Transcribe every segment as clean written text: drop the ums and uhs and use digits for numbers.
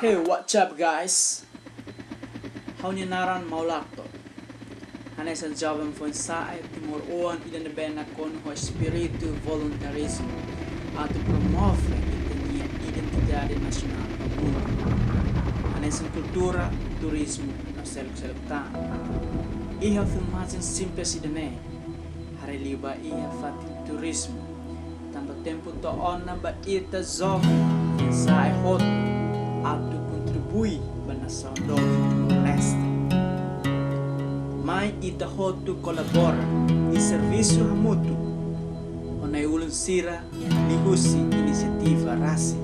Hey, what's up guys? Hauninaran maulakto. Hanesan jovem foi sa timor oan idan bena con ho espiritu voluntarismo atau promove itania identidade nacional do mundo. Hanesan cultura, turismo no seluk-seluktan. Iha filmagem simples idane. Hari liba iha fati turismo. Tanto tempo to onna ba ita jovem sa hoto atau contribui bana sound leste. Mai ita hotu colabora di serviço mútuo onde ulun sira lihusi inisiativa rasi.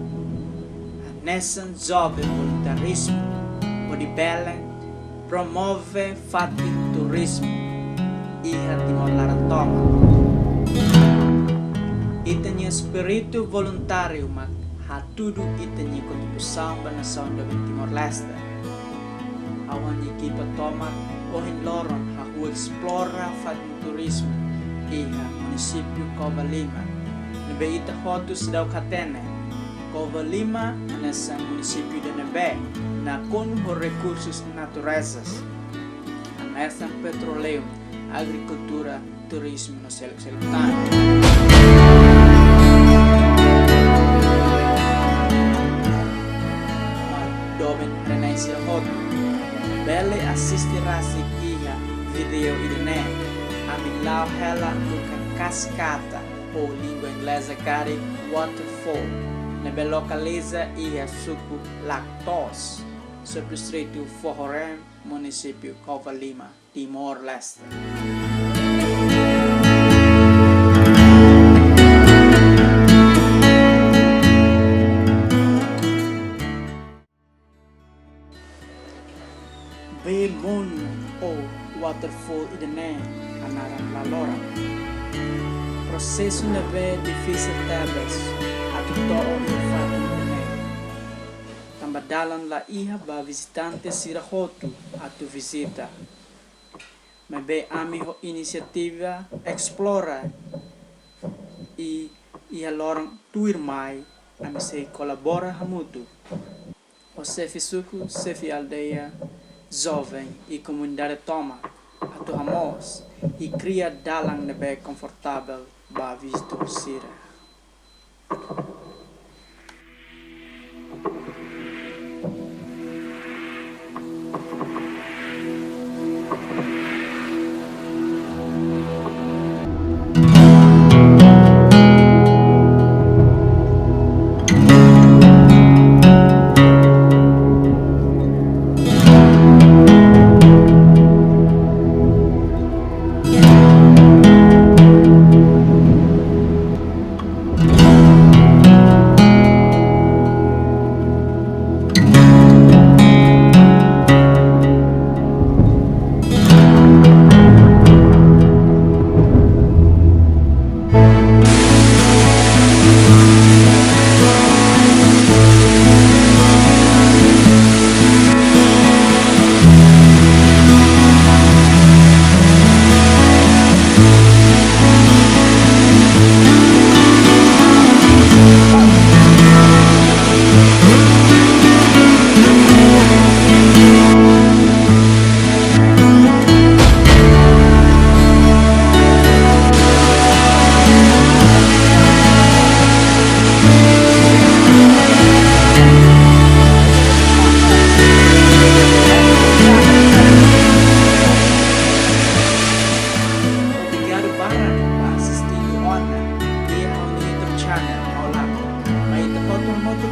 Nesan jovem voluntarismo o di belen promove fati turismo iha timor laratoma. Itanya spiritu voluntário mak hatudu itanya kontribusação bana sound Timor Leste. Awan equipa toma ohin loron haku explora fati turismo iha município Covalima. Nebe ita hotus daw katene. Covalima nasa município de Nebe na con recursos naturezas. Nasa petroleum, agricultura, turismo no seluk-selukan. Doben renaisir hotu. Bele assistirasi iha video idene. Amin lau hela bukan cascata ou língua inglesa cari waterfall. Nebe localiza iha suku lactose. Sobre o estreito Forrorem, município Covalima, Timor Leste. Bemon ou waterfall idene anaran Laloran. Processo neve difícil tabas atau too infat idene. Tambadalan la iha ba visitante sirahotu atau visita. Mebe ami ho inisiativa explora e iha lorang tuir mai ami se colabora hamutu. O sefi suku, sefi aldeia, jovem e comunidade toma atau hamos e cria dalang nebe confortável ba visitor sira.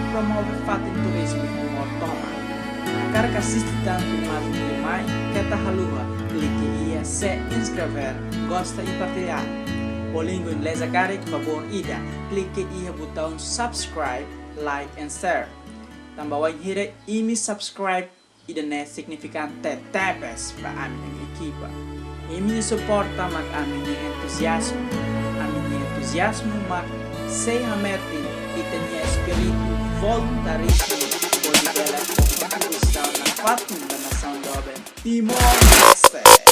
Promover fatin turismo Timor Toma. Agar kasist tanto mais mai keta halua, clique ia se inscrever, gosta e partilhar. O língua inglesa cari favor ida, clique ia botão subscribe, like and share. Tambawai hire imi subscribe ida ne significante tapes pa amin equipa. Imi suporta mag amin entusiasmo. Amin entusiasmo mag sei hametin itania espiritu voluntarismo o di bella contribuição na fatin da nação jovem Timor Leste.